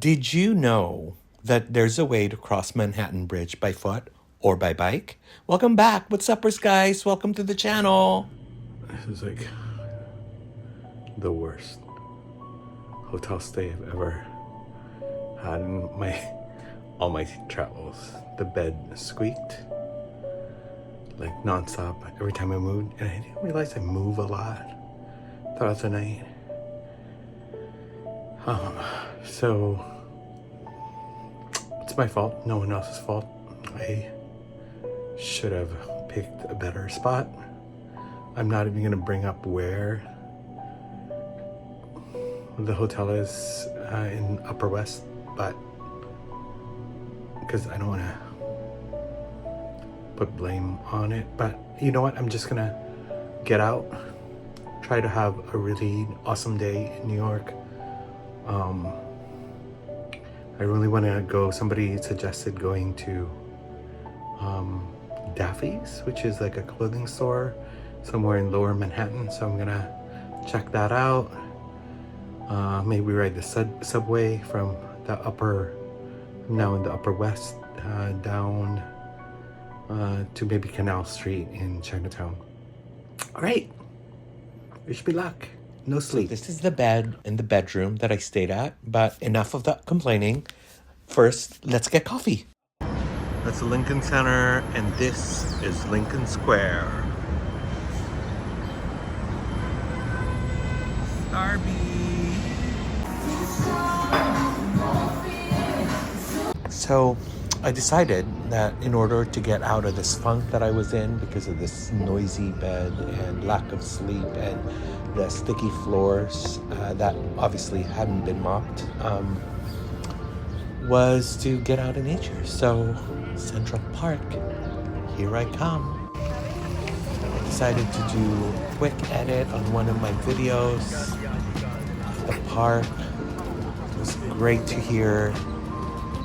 Did you know that there's a way to cross Manhattan Bridge by foot or by bike? Welcome back. What's up, guys? Welcome to the channel. This is like the worst hotel stay I've ever had in all my travels. The bed squeaked like nonstop every time I moved, and I didn't realize I move a lot throughout the night. So it's my fault, no one else's fault. I should have picked a better spot. I'm not even gonna bring up where the hotel is in Upper West, but because I don't want to put blame on it. But you know what? I'm just gonna get out, try to have a really awesome day in New York. I really want to go. Somebody suggested going to Daffy's, which is like a clothing store somewhere in Lower Manhattan. So I'm gonna check that out. Maybe ride the subway from the now in the Upper West, down to maybe Canal Street in Chinatown. All right, wish me luck. No sleep. This is the bed in the bedroom that I stayed at, but enough of that complaining. First, let's get coffee. That's the Lincoln Center, and this is Lincoln Square. So I decided that in order to get out of this funk that I was in because of this noisy bed and lack of sleep and the sticky floors that obviously hadn't been mopped, was to get out in nature. So Central Park, here I come. I decided to do a quick edit on one of my videos. The park. It was great to hear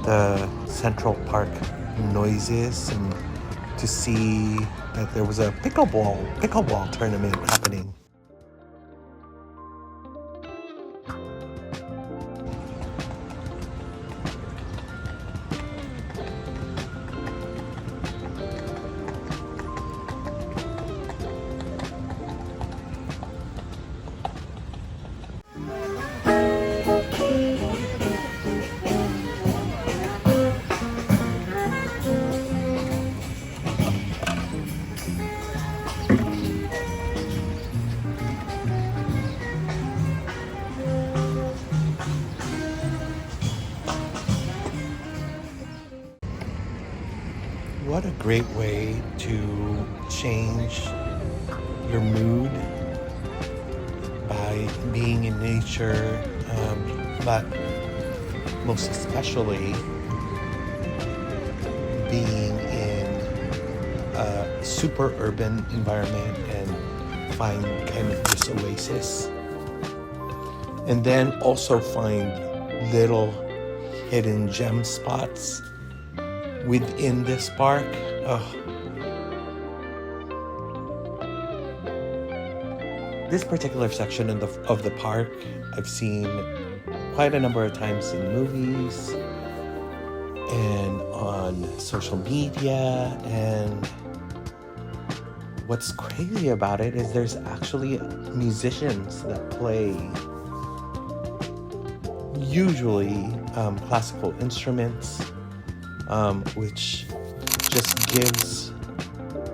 the Central Park noises and to see that there was a pickleball tournament happening. What a great way to change your mood by being in nature, but most especially being in a super urban environment and find kind of this oasis. And then also find little hidden gem spots within this park. This particular section of the park I've seen quite a number of times in movies and on social media, and what's crazy about it is there's actually musicians that play usually classical instruments, which just gives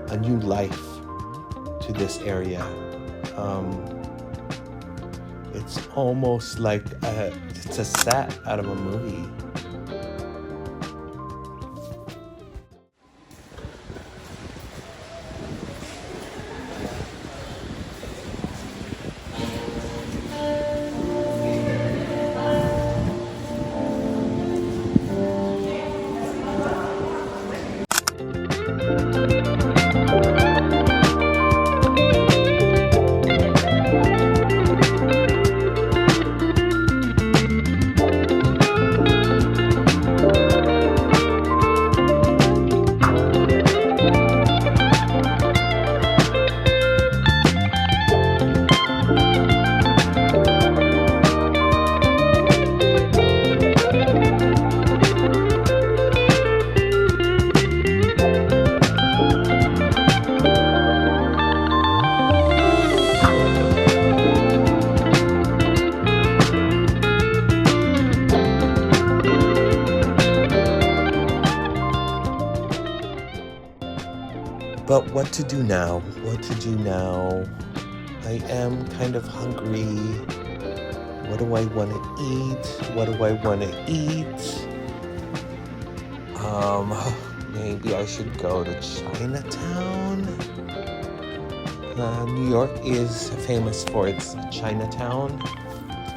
a new life to this area. It's almost like it's a set out of a movie. But what to do now? What to do now? I am kind of hungry. What do I want to eat? What do I want to eat? Maybe I should go to Chinatown. New York is famous for its Chinatown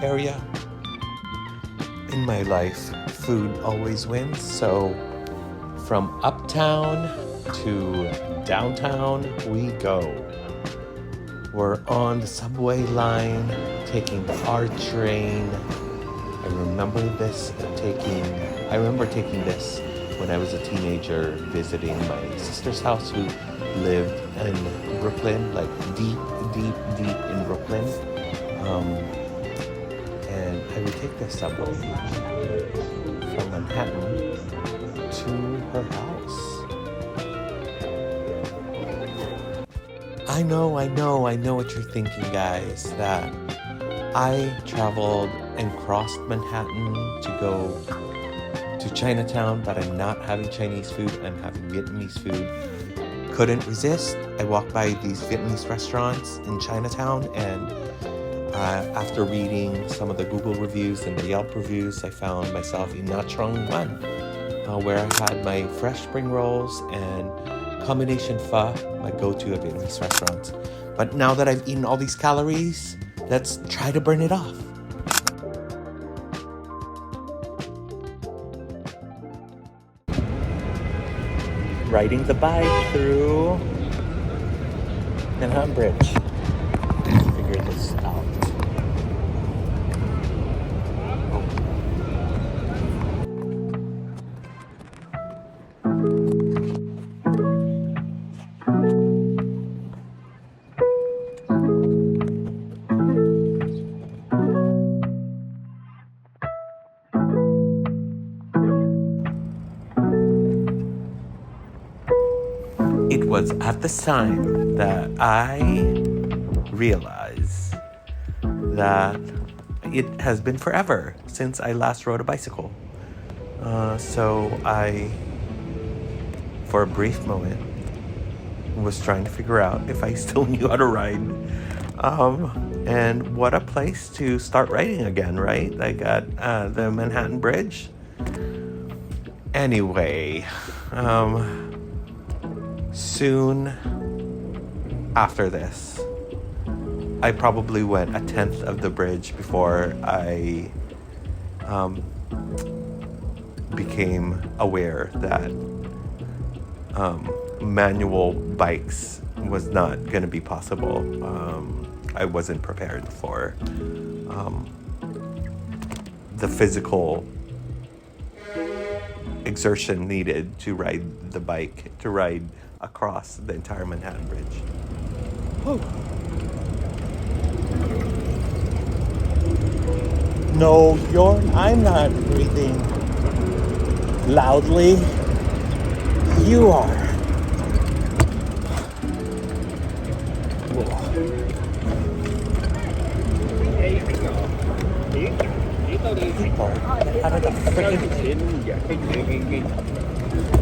area. In my life, food always wins. So from uptown to downtown we go. We're on the subway line, taking our train. I remember taking this when I was a teenager, visiting my sister's house who lived in Brooklyn, like deep in Brooklyn. And I would take the subway from Manhattan to her house. I know what you're thinking, guys, that I traveled and crossed Manhattan to go to Chinatown, but I'm not having Chinese food, I'm having Vietnamese food. Couldn't resist. I walked by these Vietnamese restaurants in Chinatown, and after reading some of the Google reviews and the Yelp reviews, I found myself in Nha Trang One, where I had my fresh spring rolls and combination pho, my go-to at Vietnamese restaurants. But now that I've eaten all these calories, let's try to burn it off. Riding the bike through Manhattan Bridge. Let's figure this out. It was at this time that I realized that it has been forever since I last rode a bicycle. So I, for a brief moment, was trying to figure out if I still knew how to ride. And what a place to start riding again, right? Like at the Manhattan Bridge. Anyway, soon after this, I probably went a tenth of the bridge before I became aware that manual bikes was not going to be possible. I wasn't prepared for the physical exertion needed to ride the bike, to ride across the entire Manhattan Bridge. Whew. No, I'm not breathing loudly. You are.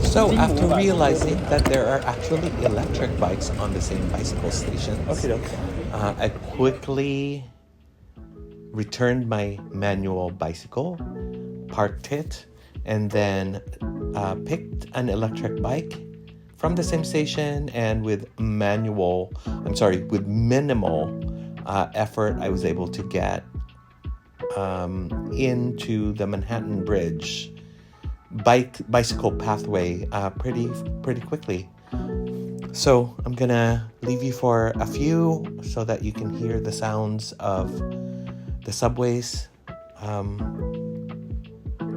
So after realizing that there are actually electric bikes on the same bicycle stations, I quickly returned my manual bicycle, parked it, and then picked an electric bike from the same station, and with minimal effort, I was able to get into the Manhattan Bridge bicycle pathway pretty quickly. So I'm gonna leave you for a few so that you can hear the sounds of the subways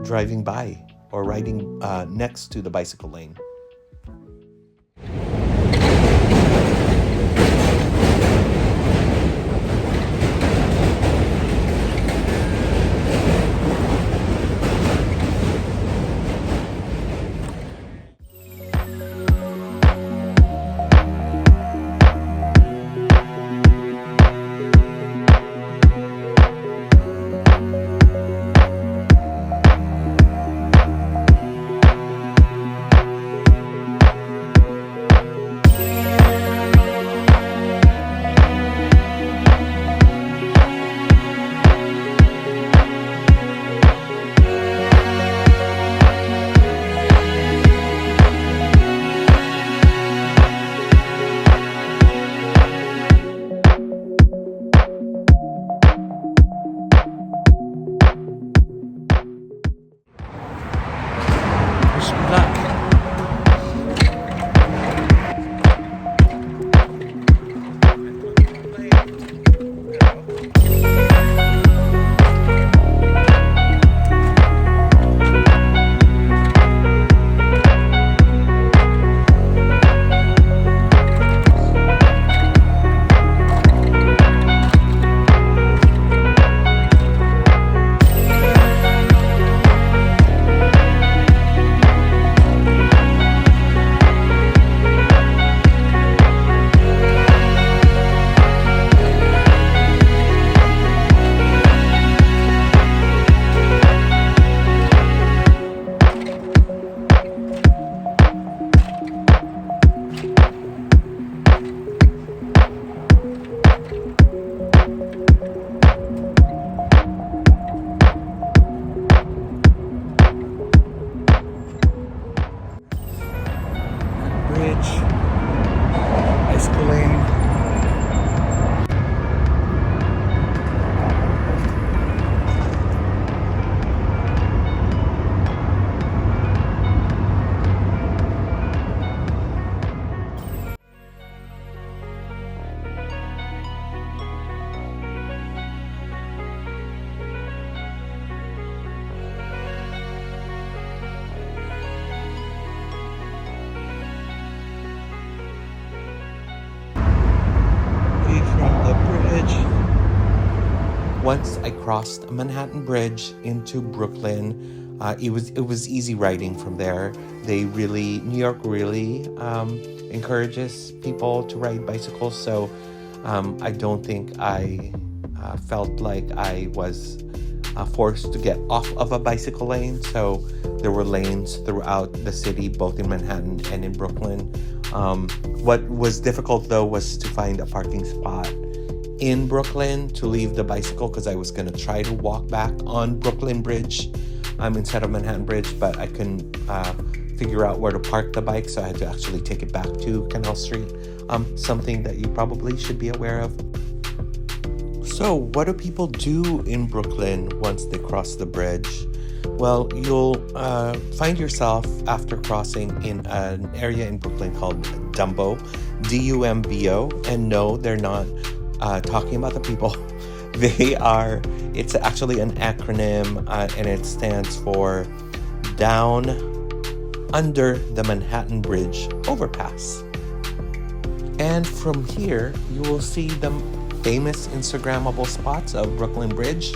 driving by or riding next to the bicycle lane. once I crossed Manhattan Bridge into Brooklyn, it was easy riding from there. New York really encourages people to ride bicycles, so I don't think I felt like I was forced to get off of a bicycle lane. So there were lanes throughout the city, both in Manhattan and in Brooklyn. What was difficult though was to find a parking spot in Brooklyn to leave the bicycle, because I was going to try to walk back on Brooklyn Bridge instead of Manhattan Bridge, but I couldn't figure out where to park the bike, so I had to actually take it back to Canal Street, something that you probably should be aware of. So what do people do in Brooklyn once they cross the bridge? Well, you'll find yourself after crossing in an area in Brooklyn called Dumbo, D-U-M-B-O, and no, they're not talking about the people. It's actually an acronym, and it stands for Down Under the Manhattan Bridge Overpass. And from here, you will see the famous Instagrammable spots of Brooklyn Bridge,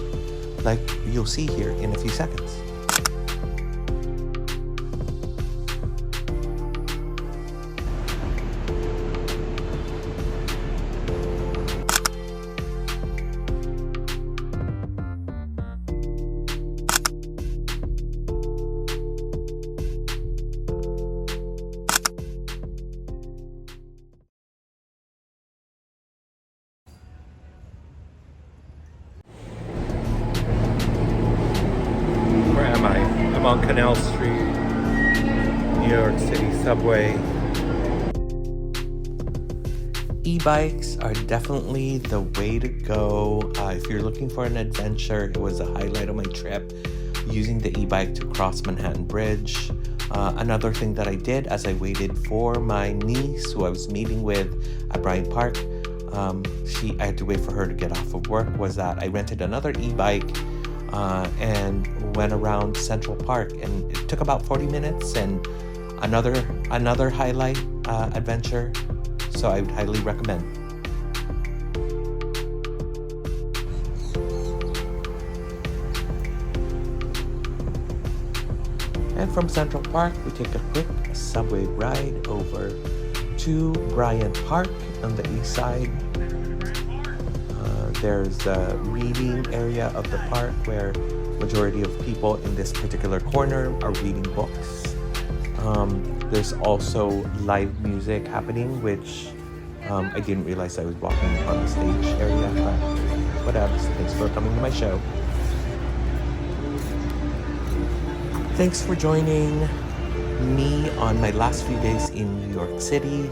like you'll see here in a few seconds. Where am I? I'm on Canal Street, New York City subway. E-bikes are definitely the way to go. If you're looking for an adventure, it was a highlight of my trip, using the e-bike to cross Manhattan Bridge. Another thing that I did as I waited for my niece, who I was meeting with at Bryant Park, I had to wait for her to get off of work, was that I rented another e-bike and went around Central Park, and it took about 40 minutes, and another highlight adventure, so I would highly recommend. And from Central Park, we take a quick subway ride over to Bryant Park on the east side. There's a reading area of the park where majority of people in this particular corner are reading books. There's also live music happening, which I didn't realize I was walking on the stage area, but whatever. Thanks for coming to my show. Thanks for joining me on my last few days in New York City.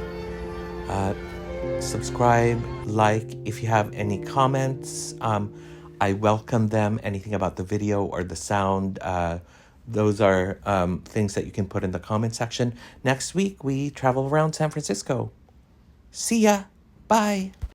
Subscribe, like. If you have any comments, I welcome them. Anything about the video or the sound, those are things that you can put in the comment section. Next week, we travel around San Francisco. See ya. Bye.